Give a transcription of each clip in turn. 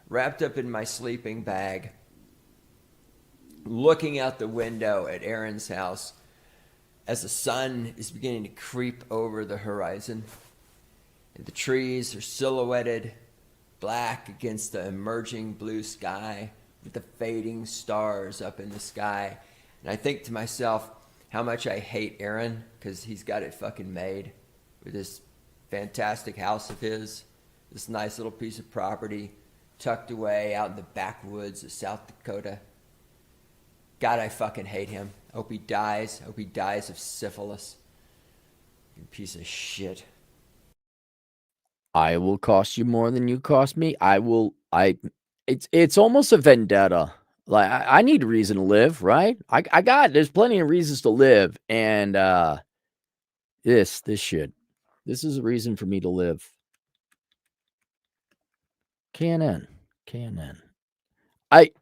wrapped up in my sleeping bag, looking out the window at Aaron's house as the sun is beginning to creep over the horizon. And the trees are silhouetted black against the emerging blue sky with the fading stars up in the sky. And I think to myself how much I hate Aaron because he's got it fucking made with this fantastic house of his, this nice little piece of property tucked away out in the backwoods of South Dakota. God, I fucking hate him. I hope he dies. I hope he dies of syphilis. You piece of shit. I will cost you more than you cost me. It's almost a vendetta. Like I need a reason to live, right? There's plenty of reasons to live. And this shit. This is a reason for me to live. KNN.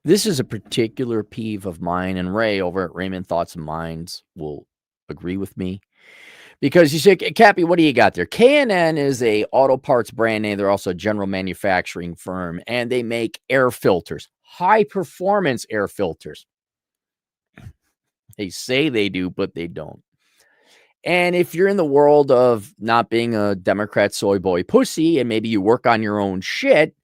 This is a particular peeve of mine, and Ray over at Raymond Thoughts and Minds will agree with me. Because you say, Cappy, what do you got there? K&N is a auto parts brand name. They're also a general manufacturing firm, and they make air filters, high-performance air filters. They say they do, but they don't. And if you're in the world of not being a Democrat soy boy pussy, and maybe you work on your own shit,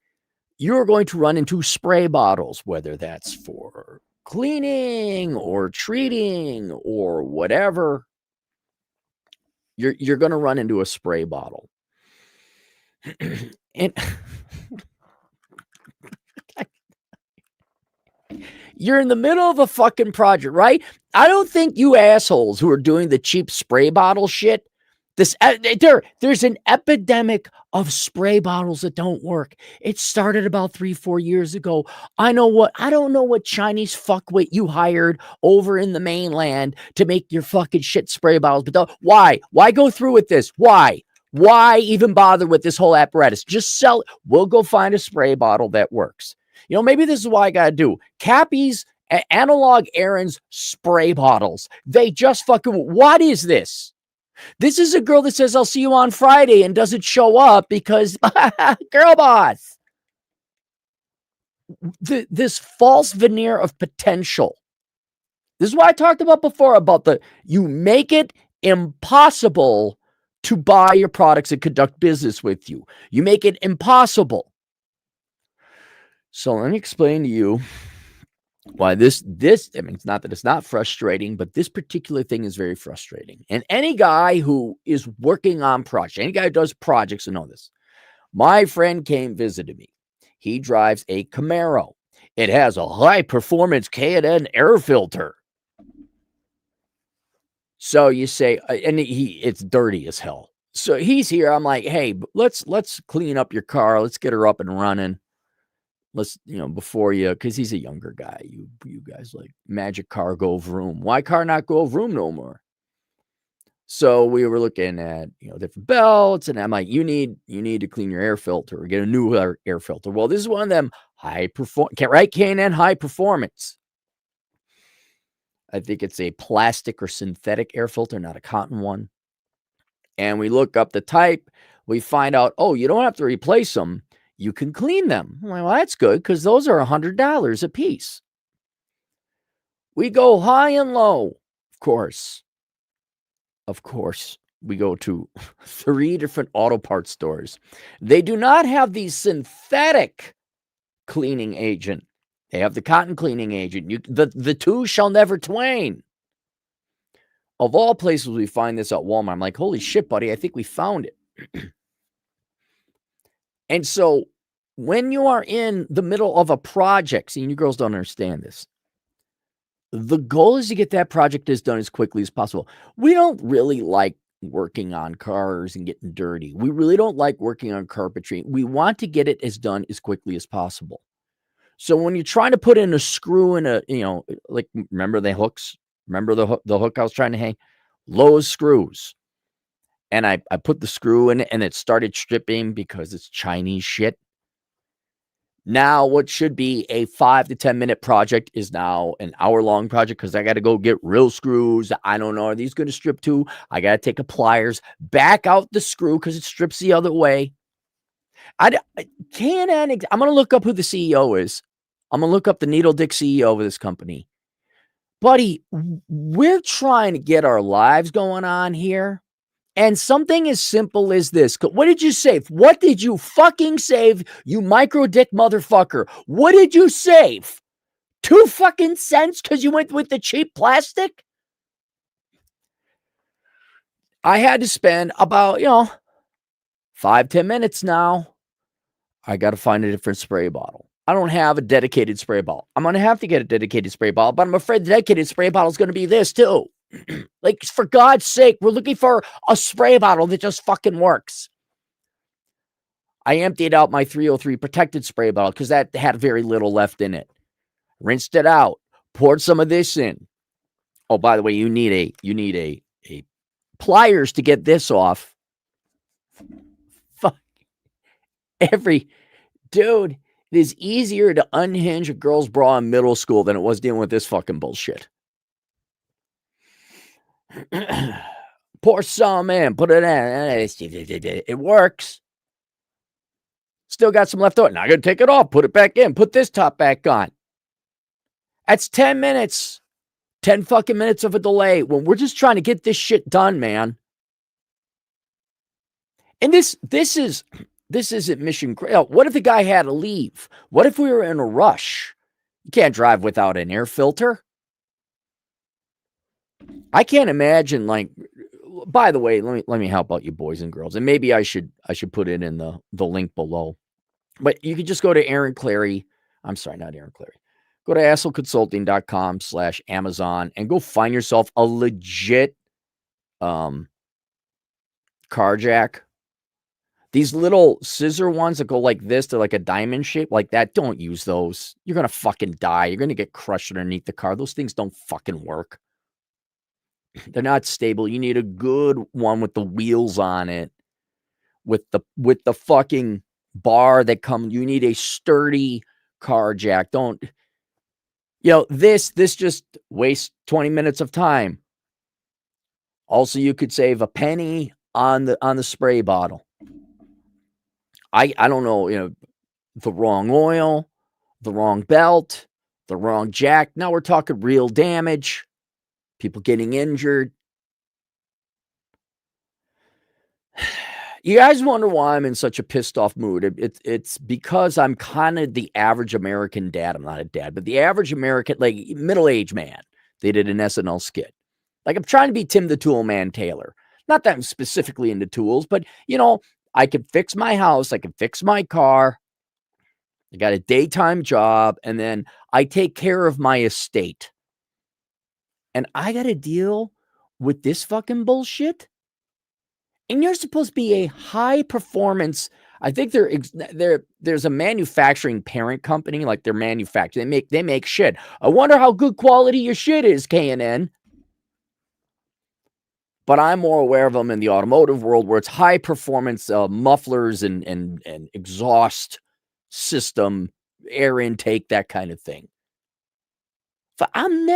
you're going to run into spray bottles, whether that's for cleaning or treating or whatever. You're going to run into a spray bottle. And you're in the middle of a fucking project, right? I don't think you assholes who are doing the cheap spray bottle shit, there's an epidemic of spray bottles that don't work. It started about 3-4 years ago. I don't know what Chinese fuckwit you hired over in the mainland to make your fucking shit spray bottles. But why go through with this? Why even bother with this whole apparatus? Just sell it. We'll go find a spray bottle that works. Maybe this is what I gotta do. Cappy's analog Aaron's spray bottles. They just fucking, what is this? This is a girl that says, I'll see you on Friday and doesn't show up because girl boss. This false veneer of potential. This is what I talked about before about you make it impossible to buy your products and conduct business with you. You make it impossible. So let me explain to you why this, I mean, it's not that it's not frustrating, but this particular thing is very frustrating. And any guy who is working on projects, any guy who does projects will know this. My friend came visited me. He drives a Camaro. It has a high-performance K&N air filter. So you say, and it's dirty as hell. So he's here. I'm like, hey, let's clean up your car. Let's get her up and running. Let's, before you, because he's a younger guy. You guys like magic car go vroom. Why car not go vroom no more? So we were looking at, different belts, and I'm like, you need to clean your air filter or get a new air filter. Well, this is one of them right? K&N high performance. I think it's a plastic or synthetic air filter, not a cotton one. And we look up the type. We find out, oh, you don't have to replace them. You can clean them. I'm like, well, that's good because those are $100 a piece. We go high and low. Of course, we go to 3 different auto parts stores. They do not have the synthetic cleaning agent. They have the cotton cleaning agent. The two shall never twain. Of all places, we find this at Walmart. I'm like, holy shit, buddy, I think we found it. And so when you are in the middle of a project, see, you girls don't understand this. The goal is to get that project done as quickly as possible. We don't really like working on cars and getting dirty. We really don't like working on carpentry. We want to get it done as quickly as possible. So when you're trying to put in a screw in like, remember the hooks? Remember the hook I was trying to hang? Lowe's screws. And I put the screw in it and it started stripping because it's Chinese shit. Now what should be a 5 to 10 minute project is now an hour-long project because I got to go get real screws. I don't know. Are these going to strip too? I got to take a pliers, back out the screw because it strips the other way. K&N, I'm going to look up who the CEO is. I'm going to look up the needle dick CEO of this company. Buddy, we're trying to get our lives going on here. And something as simple as this. What did you save? What did you fucking save, you micro dick motherfucker? What did you save? 2 fucking cents because you went with the cheap plastic? I had to spend about, 5-10 minutes now. I got to find a different spray bottle. I don't have a dedicated spray bottle. I'm going to have to get a dedicated spray bottle, but I'm afraid the dedicated spray bottle is going to be this too. Like, for God's sake, we're looking for a spray bottle that just fucking works. I emptied out my 303 protected spray bottle because that had very little left in it. Rinsed it out. Poured some of this in. Oh, by the way, you need a pliers to get this off. Fuck. Dude, it is easier to unhinge a girl's bra in middle school than it was dealing with this fucking bullshit. Pour some in, put it in. It works. Still got some left over. Now I gotta take it off, put it back in, put this top back on. That's 10 minutes. 10 fucking minutes of a delay when we're just trying to get this shit done, man. And this isn't mission critical. What if the guy had to leave? What if we were in a rush? You can't drive without an air filter. I can't imagine, like, by the way, let me help out you boys and girls. And maybe I should put it in the link below. But you could just go to Aaron Clary. I'm sorry, not Aaron Clary. Go to assholeconsulting.com/Amazon and go find yourself a legit car jack. These little scissor ones that go like this, they're like a diamond shape, like that. Don't use those. You're going to fucking die. You're going to get crushed underneath the car. Those things don't fucking work. They're not stable. You need a good one with the wheels on it, with the fucking bar that comes. You need a sturdy car jack. Don't, this just wastes 20 minutes of time. Also, you could save a penny on the spray bottle. I don't know, the wrong oil, the wrong belt, the wrong jack. Now we're talking real damage, people getting injured. You guys wonder why I'm in such a pissed off mood. It's because I'm kind of the average American dad. I'm not a dad, but the average American, like, middle-aged man. They did an SNL skit. Like, I'm trying to be Tim the Tool Man Taylor. Not that I'm specifically into tools, but, I can fix my house. I can fix my car. I got a daytime job, and then I take care of my estate. And I got to deal with this fucking bullshit. And you're supposed to be a high performance. I think there's a manufacturing parent company, like they're manufacturing. They make shit. I wonder how good quality your shit is, K&N. But I'm more aware of them in the automotive world, where it's high performance mufflers and exhaust system, air intake, that kind of thing. But I'm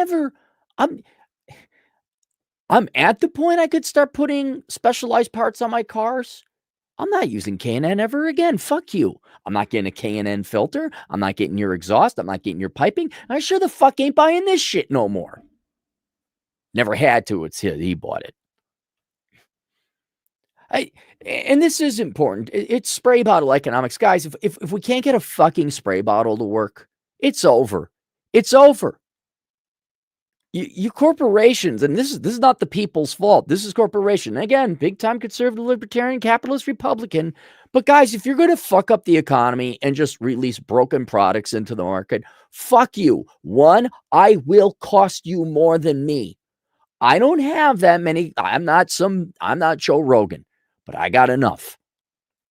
at the point I could start putting specialized parts on my cars. I'm not using K&N ever again. Fuck you. I'm not getting a K&N filter. I'm not getting your exhaust. I'm not getting your piping. I sure the fuck ain't buying this shit no more. Never had to. It's he bought it. And this is important. It's spray bottle economics. Guys, if we can't get a fucking spray bottle to work, it's over. It's over. You corporations, and this is not the people's fault. This is corporation. Again, big time conservative, libertarian, capitalist, Republican. But guys, if you're going to fuck up the economy and just release broken products into the market, fuck you. One, I will cost you more than me. I don't have that many. I'm not Joe Rogan, but I got enough.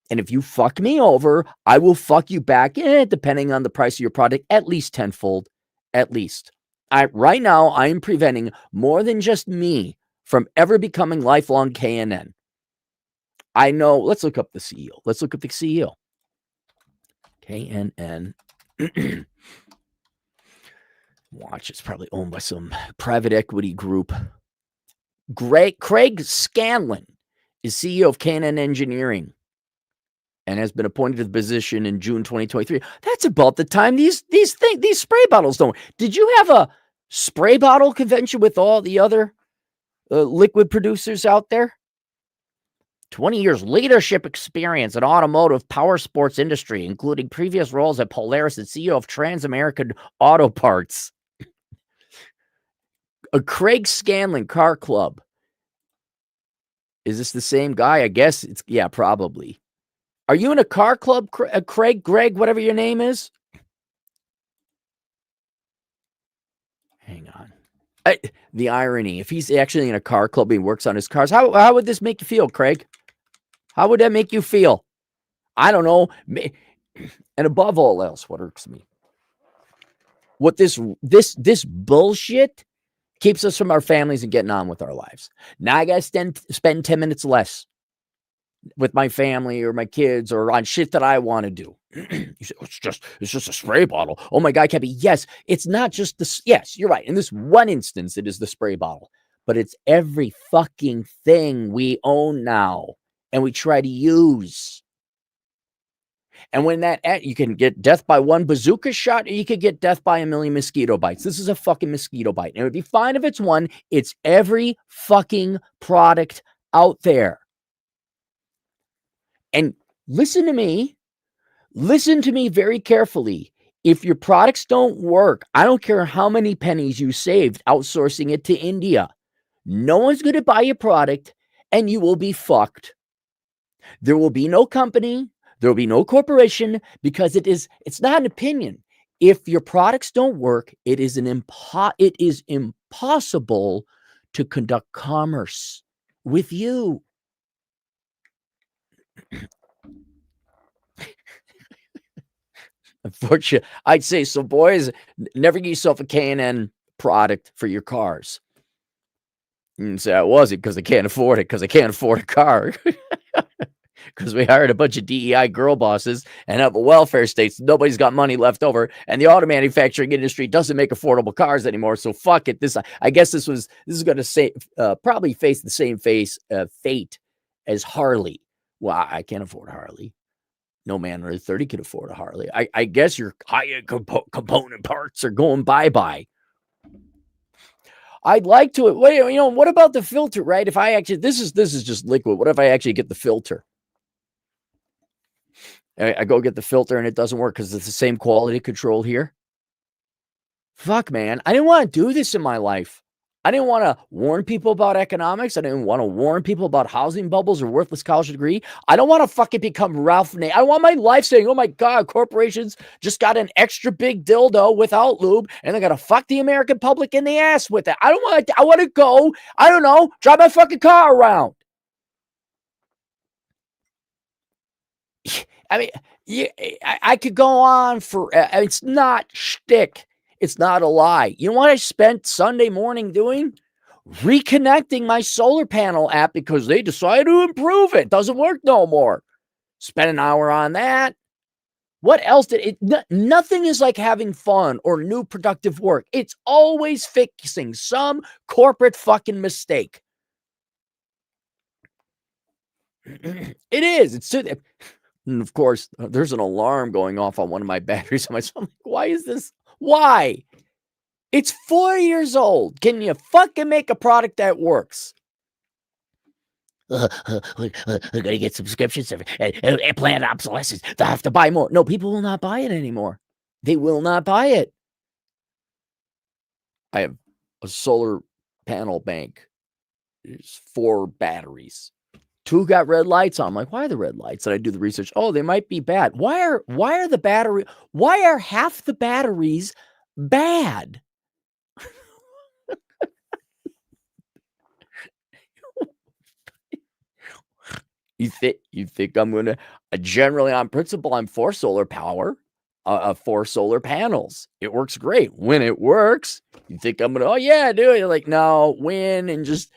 And if you fuck me over, I will fuck you back, depending on the price of your product, at least tenfold, at least. Right now, I am preventing more than just me from ever becoming lifelong K&N. I know. Let's look up the CEO. Let's look up the CEO. K&N. Watch, it's probably owned by some private equity group. Craig Scanlon is CEO of K&N Engineering. and has been appointed to the position in June 2023. That's about the time these spray bottles don't. Did you have a spray bottle convention with all the other liquid producers out there? 20 years leadership experience in automotive power sports industry, including previous roles at Polaris and CEO of Trans-American Auto Parts. A Craig Scanlon Car Club. Is this the same guy? I guess it's, yeah, probably. Are you in a car club, Craig, Greg, whatever your name is? Hang on. The irony, if he's actually in a car club and he works on his cars, how would this make you feel, Craig? How would that make you feel? I don't know. And above all else, what irks me, what this bullshit keeps us from our families and getting on with our lives. Now I gotta spend 10 minutes less with my family or my kids or on shit that I want to do. You say, oh, it's just a spray bottle. Oh my God, Cappy. Yes, it's not just this. Yes, you're right. In this one instance, it is the spray bottle, but it's every fucking thing we own now and we try to use. And when you can get death by one bazooka shot, or you could get death by a million mosquito bites. This is a fucking mosquito bite. And it would be fine if it's one. It's every fucking product out there. And listen to me very carefully. If your products don't work, I don't care how many pennies you saved outsourcing it to India. No one's going to buy your product and you will be fucked. There will be no company. There will be no corporation because it's not an opinion. If your products don't work, it is impossible to conduct commerce with you. Unfortunately, I'd say so, boys. Never get yourself a K&N product for your cars. And say, I wasn't because I can't afford it, because I can't afford a car. Because we hired a bunch of DEI girl bosses and have a welfare state, so nobody's got money left over, and the auto manufacturing industry doesn't make affordable cars anymore. So fuck it. I guess this is going to probably face the same fate as Harley. Well, I can't afford a Harley. No man under 30 can afford a Harley. I guess your high-end component parts are going bye-bye. I'd like to. Wait, what about the filter, right? If I actually, this is just liquid. What if I actually get the filter? I go get the filter and it doesn't work because it's the same quality control here. Fuck, man. I didn't want to do this in my life. I didn't want to warn people about economics. I didn't want to warn people about housing bubbles or worthless college degree. I don't want to fucking become Ralph Nader. I want my life saying, oh my God, corporations just got an extra big dildo without lube and they're going to fuck the American public in the ass with it. I want to go, I don't know, drive my fucking car around. I mean, I could go on for, it's not shtick. It's not a lie. You know what I spent Sunday morning doing? Reconnecting my solar panel app because they decided to improve it. Doesn't work no more. Spent an hour on that. What else did it? Nothing is like having fun or new productive work. It's always fixing some corporate fucking mistake. It is. And of course, there's an alarm going off on one of my batteries. I'm like, why is this? Why? It's 4 years old. Can you fucking make a product that works? We're going to get subscriptions and planned obsolescence. They'll have to buy more. No, people will not buy it anymore. They will not buy it. I have a solar panel bank. There's 4 batteries. 2 got red lights on. I'm like, why are the red lights? And I do the research. Oh, they might be bad. Why are half the batteries bad? You think I'm going to, generally on principle, I'm for solar power, for solar panels. It works great. When it works, you think I'm going to, oh yeah, do it. You're like, no, win and just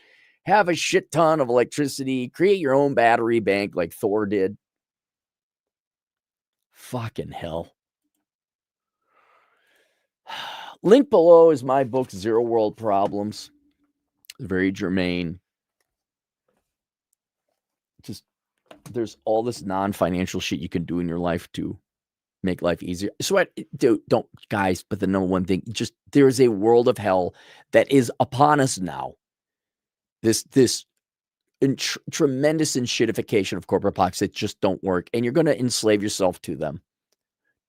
have a shit ton of electricity, create your own battery bank like Thor did. Fucking hell. Link below is my book, Zero World Problems. Very germane. Just there's all this non-financial shit you can do in your life to make life easier. So don't guys, but the number one thing, just there is a world of hell that is upon us now. This tremendous enshittification of corporate politics that just don't work, and you're going to enslave yourself to them.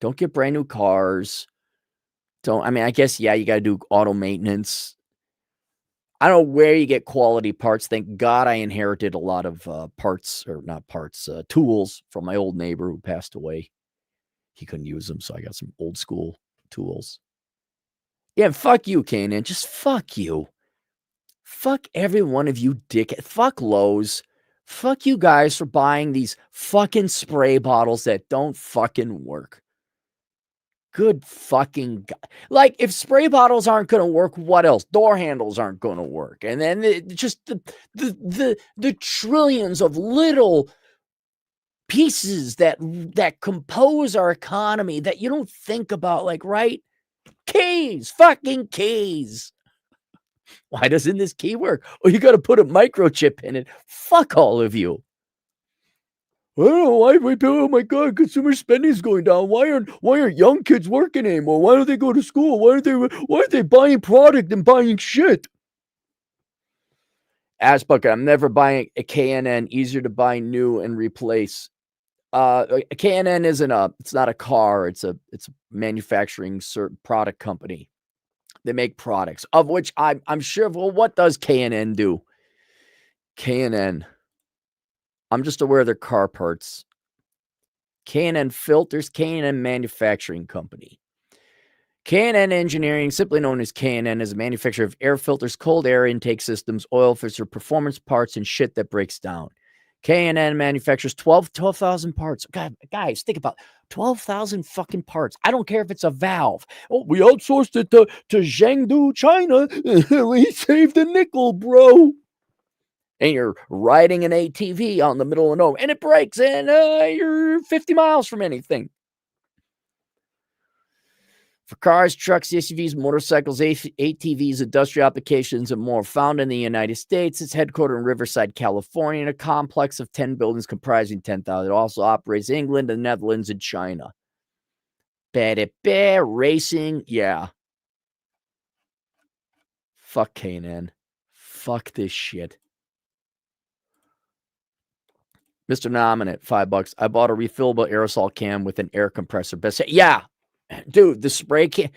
Don't get brand new cars. I guess, yeah, you got to do auto maintenance. I don't know where you get quality parts. Thank God I inherited a lot of tools from my old neighbor who passed away. He couldn't use them, so I got some old school tools. Yeah, fuck you, Kanan. Just fuck you. Fuck every one of you dickheads. Fuck Lowe's. Fuck you guys for buying these fucking spray bottles that don't fucking work. Good fucking God. Like, if spray bottles aren't going to work, what else? Door handles aren't going to work. And then just the trillions of little pieces that compose our economy that you don't think about, like, right? Keys, fucking keys. Why doesn't this key work? Oh, you got to put a microchip in it. Fuck all of you. I don't know why we do. Oh my God, consumer spending is going down. Why aren't young kids working anymore? Why don't they go to school? Why are they buying product and buying shit? Asbucket, I'm never buying a K&N. Easier to buy new and replace. A K&N it's not a car. It's a manufacturing certain product company. They make products, of which I'm sure. Well, what does K&N do? K&N. I'm just aware of their car parts. K&N Filters, K&N Manufacturing Company. K&N Engineering, simply known as K&N, is a manufacturer of air filters, cold air intake systems, oil filter, performance parts, and shit that breaks down. K&N manufactures 12,000 parts. God, guys, think about 12,000 fucking parts. I don't care if it's a valve. Oh, we outsourced it to Zhengdu, China. We saved a nickel, bro. And you're riding an ATV out in the middle of nowhere, and it breaks, and you're 50 miles from anything. For cars, trucks, SUVs, motorcycles, ATVs, industrial applications, and more, found in the United States. It's headquartered in Riverside, California, in a complex of 10 buildings comprising 10,000. It also operates in England, the Netherlands, and China. Racing, yeah. Fuck K&N. Fuck this shit. Mr. Nominate, $5. I bought a refillable aerosol can with an air compressor. Best, yeah, dude, the spray can.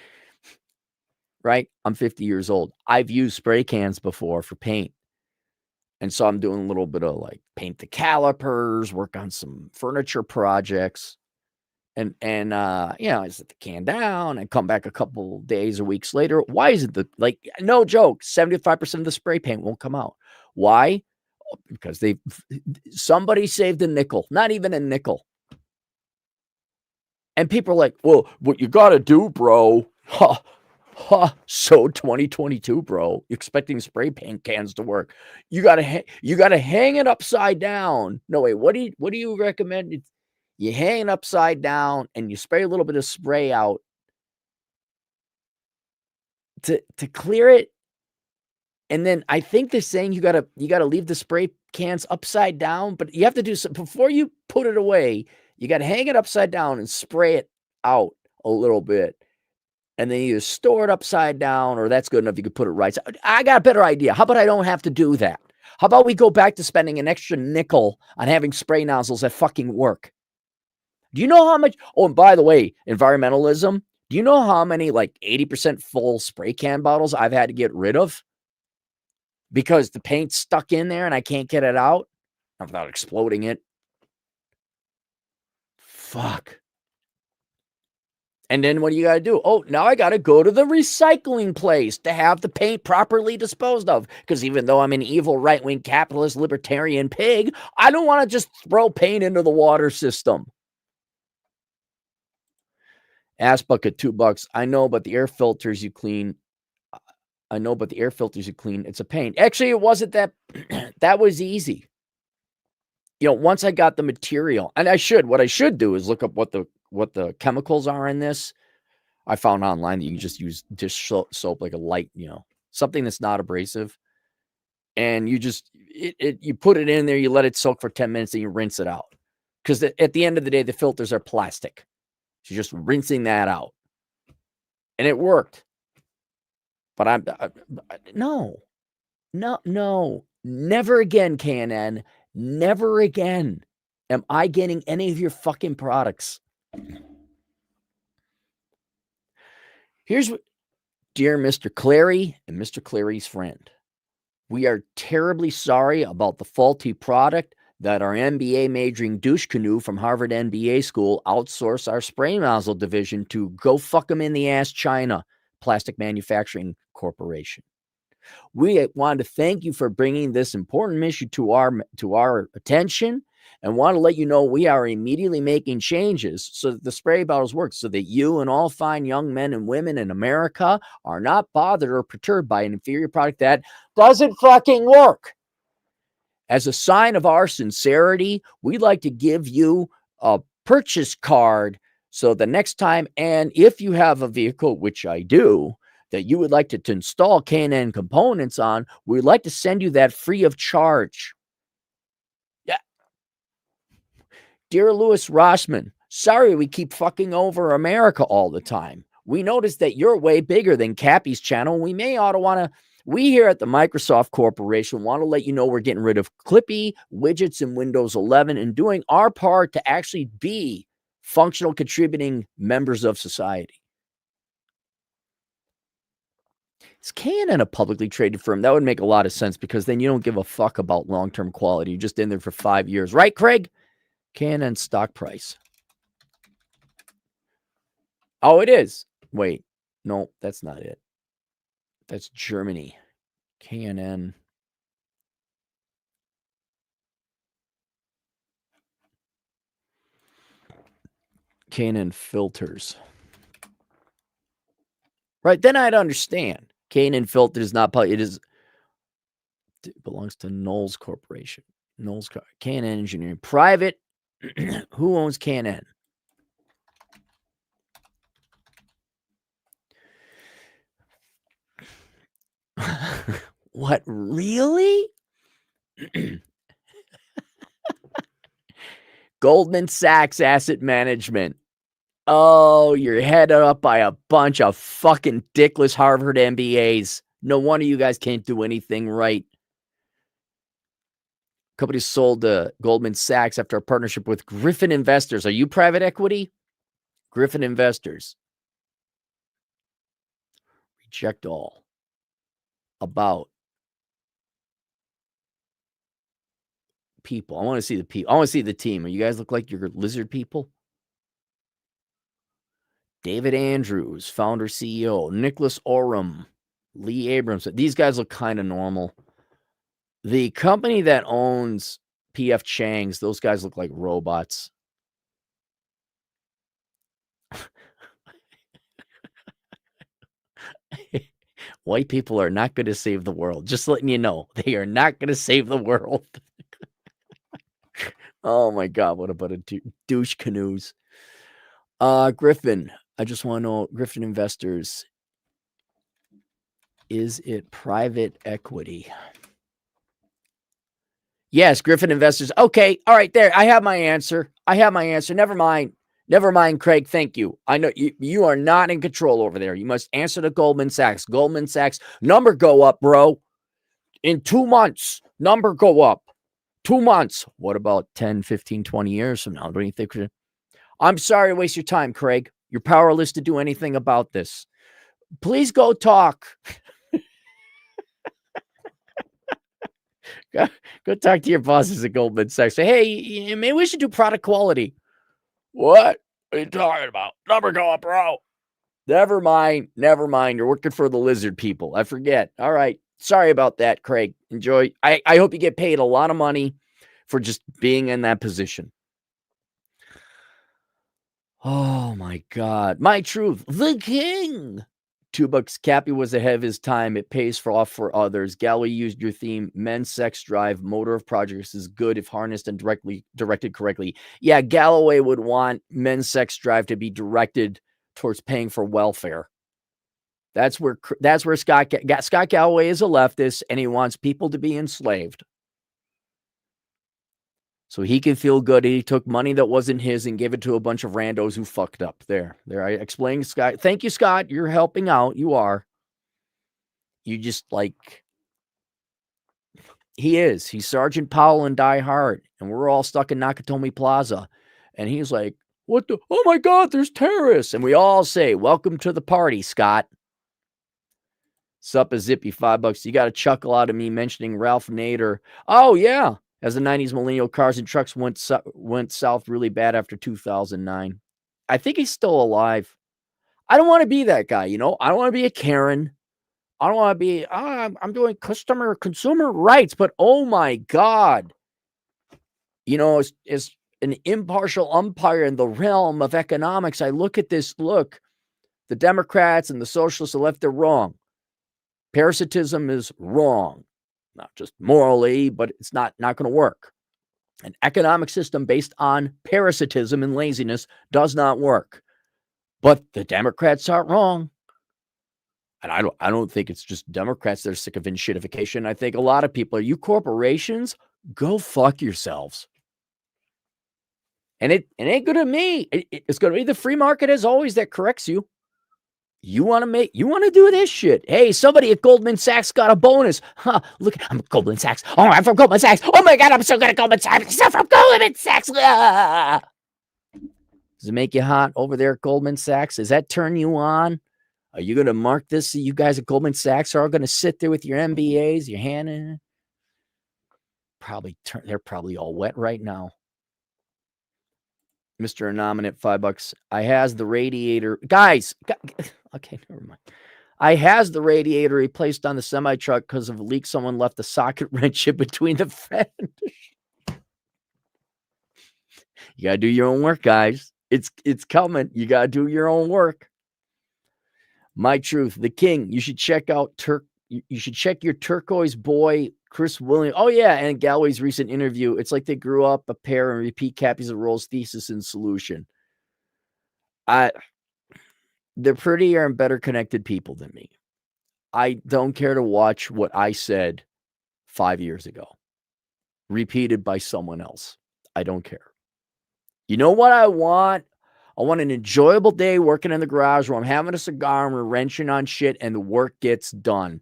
Right, I'm 50 years old. I've used spray cans before for paint, and so I'm doing a little bit of like paint the calipers, work on some furniture projects, and I set the can down and come back a couple days or weeks later. Why is it no joke? 75% of the spray paint won't come out. Why? Because somebody saved a nickel, not even a nickel. And people are like, well, what you got to do, bro. So 2022, bro, expecting spray paint cans to work. You got to hang it upside down. No, wait, what do you recommend? You hang it upside down and you spray a little bit of spray out to clear it. And then I think they're saying you gotta leave the spray cans upside down, but you have to do something before you put it away. You got to hang it upside down and spray it out a little bit. And then you store it upside down, or that's good enough. You could put it right. I got a better idea. How about I don't have to do that? How about we go back to spending an extra nickel on having spray nozzles that fucking work? Do you know how much? Oh, and by the way, environmentalism. Do you know how many 80% full spray can bottles I've had to get rid of? Because the paint's stuck in there and I can't get it out without exploding it. Fuck. And then what do you got to do? Oh, now I got to go to the recycling place to have the paint properly disposed of. Because even though I'm an evil right-wing capitalist libertarian pig, I don't want to just throw paint into the water system. Ass bucket, $2. I know, but the air filters you clean. It's a pain. Actually, it wasn't that. That was easy. Once I got the material, and what I should do is look up what the chemicals are in this. I found online that you can just use dish soap, like a light, something that's not abrasive. And you just, you put it in there, you let it soak for 10 minutes and you rinse it out. Because at the end of the day, the filters are plastic. She's just rinsing that out. And it worked. But no, never again, KNN. Never again am I getting any of your fucking products. Here's what, dear Mr. Clary and Mr. Clary's friend, we are terribly sorry about the faulty product that our MBA majoring douche canoe from Harvard MBA school outsourced our spray nozzle division to go fuck them in the ass China Plastic Manufacturing Corporation. We want to thank you for bringing this important issue to our attention and want to let you know we are immediately making changes so that the spray bottles work, so that you and all fine young men and women in America are not bothered or perturbed by an inferior product that doesn't fucking work. As a sign of our sincerity, we'd like to give you a purchase card so the next time, and if you have a vehicle, which I do, that you would like to install K&N components on, we'd like to send you that free of charge. Yeah. Dear Louis Rossman, sorry we keep fucking over America all the time. We noticed that you're way bigger than Cappy's channel. We here at the Microsoft Corporation want to let you know we're getting rid of Clippy widgets in Windows 11 and doing our part to actually be functional contributing members of society. Is K&N a publicly traded firm? That would make a lot of sense because then you don't give a fuck about long-term quality. You're just in there for 5 years. Right, Craig? K&N stock price. Oh, it is. Wait. No, that's not it. That's Germany. K&N. K&N filters. Right, then I'd understand. K&N filters is not public. It belongs to Knowles Corporation. Knowles K&N Engineering. Private. Who owns K&N? What, really? Goldman Sachs Asset Management. Oh, you're headed up by a bunch of fucking dickless Harvard MBAs. No wonder you guys can't do anything right. Company sold to Goldman Sachs after a partnership with Griffin Investors. Are you private equity? Griffin Investors. Reject all. About people. I want to see the people. I want to see the team. You guys look like you're lizard people. David Andrews, founder, CEO. Nicholas Oram. Lee Abrams. These guys look kind of normal. The company that owns PF Chang's, those guys look like robots. White people are not going to save the world. Just letting you know. They are not going to save the world. Oh, my God. What about a douche canoes? Griffin. I just want to know, Griffin Investors, is it private equity? Yes, Griffin Investors. Okay. All right. There. I have my answer. Never mind, Craig. Thank you. I know you are not in control over there. You must answer to Goldman Sachs. Goldman Sachs number go up, bro. In 2 months, number go up. 2 months. What about 10, 15, 20 years from now? Don't you think? I'm sorry to waste your time, Craig. You're powerless to do anything about this. Please go talk. Go talk to your bosses at Goldman Sachs. Say, hey, maybe we should do product quality. What are you talking about? Number go up, bro. Never mind. You're working for the lizard people. I forget. All right. Sorry about that, Craig. Enjoy. I hope you get paid a lot of money for just being in that position. Oh, my God. My truth. The king. $2. Cappy was ahead of his time. It pays off for others. Galloway used your theme. Men's sex drive. Motor of projects is good if harnessed and directed correctly. Yeah, Galloway would want men's sex drive to be directed towards paying for welfare. That's where Scott Galloway is a leftist, and he wants people to be enslaved. So he can feel good. He took money that wasn't his and gave it to a bunch of randos who fucked up. There. I explained, Scott. Thank you, Scott. You're helping out. You are. You just like, he is. He's Sergeant Powell in Die Hard. And we're all stuck in Nakatomi Plaza. And he's like, what the? Oh my God, there's terrorists. And we all say, welcome to the party, Scott. Sup a zippy $5. You got to chuckle out of me mentioning Ralph Nader. Oh, yeah. As the 90s millennial cars and trucks went south really bad after 2009. I think he's still alive. I don't want to be that guy, you know? I don't want to be a Karen. I don't want to be, I'm doing consumer rights, but oh my God. You know, as an impartial umpire in the realm of economics, I look at this, the Democrats and the socialists are left, they're wrong. Parasitism is wrong. Not just morally, but it's not going to work. An economic system based on parasitism and laziness does not work. But the Democrats aren't wrong. And I don't think it's just Democrats that are sick of shitification. I think a lot of people are, you corporations, go fuck yourselves. And it ain't good to me. It's going to be the free market as always that corrects you. You want to do this shit. Hey, somebody at Goldman Sachs got a bonus. Huh, look, I'm Goldman Sachs. Oh, I'm from Goldman Sachs. Oh my God, I'm so good at Goldman Sachs. I'm from Goldman Sachs. Ah. Does it make you hot over there at Goldman Sachs? Does that turn you on? Are you going to mark this? You guys at Goldman Sachs are all going to sit there with your MBAs, your hand in it. They're probably all wet right now. Mr. Anominate, $5. I has the radiator. Guys, okay, never mind. I has the radiator replaced on the semi-truck because of a leak. Someone left the socket wrench in between the fenders. You got to do your own work, guys. It's coming. You got to do your own work. My Truth, the King. You should check out You should check your turquoise boy, Chris Williams. Oh, yeah, and Galway's recent interview. It's like they grew up a pair and repeat copies of Roll's thesis and solution. They're prettier and better connected people than me. I don't care to watch what I said 5 years ago, repeated by someone else. I don't care. You know what I want? I want an enjoyable day working in the garage where I'm having a cigar and we're wrenching on shit and the work gets done.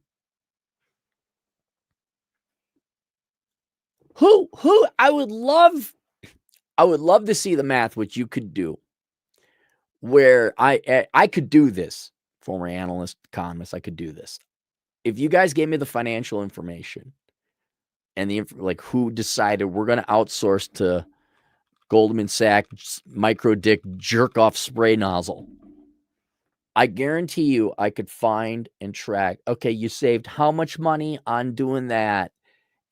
Who I would love to see the math, which you could do, where I could do this, former analyst, economist, I could do this. If you guys gave me the financial information and like who decided we're going to outsource to Goldman Sachs micro dick jerk off spray nozzle, I guarantee you I could find and track, okay, you saved how much money on doing that,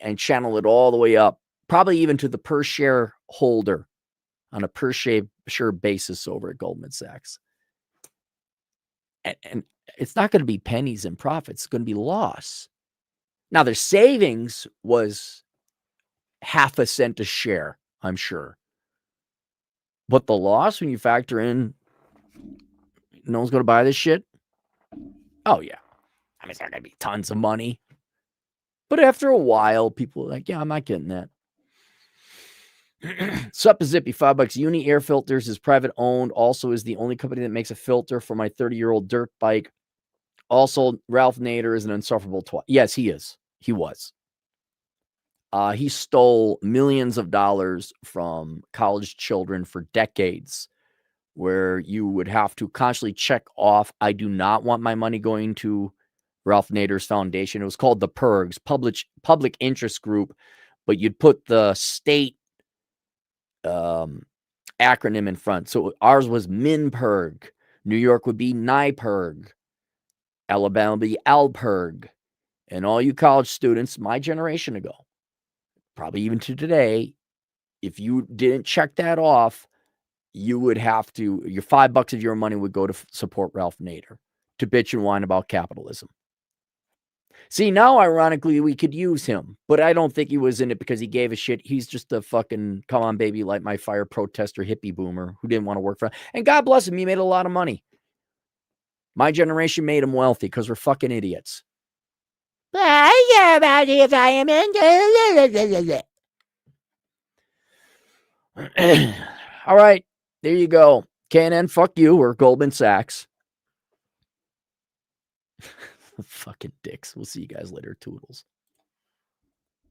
and channel it all the way up, probably even to the per share holder on a per share basis over at Goldman Sachs. And it's not going to be pennies in profits. It's going to be loss. Now, their savings was 0.5 cents a share, I'm sure. But the loss, when you factor in no one's going to buy this shit, oh, yeah. I mean, it's not going to be tons of money. But after a while, people are like, yeah, I'm not getting that. Sup a zippy, $5. Uni Air Filters is private owned. Also is the only company that makes a filter for my 30-year-old dirt bike. Also, Ralph Nader is an insufferable twat. Yes, he is. He was. He stole millions of dollars from college children for decades, where you would have to constantly check off, I do not want my money going to Ralph Nader's foundation. It was called the PIRGs, Public Interest Group, but you'd put the state acronym in front. So ours was MINPIRG. New York would be NIPIRG. Alabama would be ALPIRG. And all you college students, my generation ago, probably even to today, if you didn't check that off, you would have to, your $5 of your money would go to support Ralph Nader, to bitch and whine about capitalism. See, now, ironically, we could use him, but I don't think he was in it because he gave a shit. He's just a fucking, come on, baby, light my fire protester hippie boomer who didn't want to work for him. And God bless him, he made a lot of money. My generation made him wealthy because we're fucking idiots. I care about if I am in. All right. There you go. KNN, fuck you, or Goldman Sachs. Fucking dicks. We'll see you guys later. Toodles.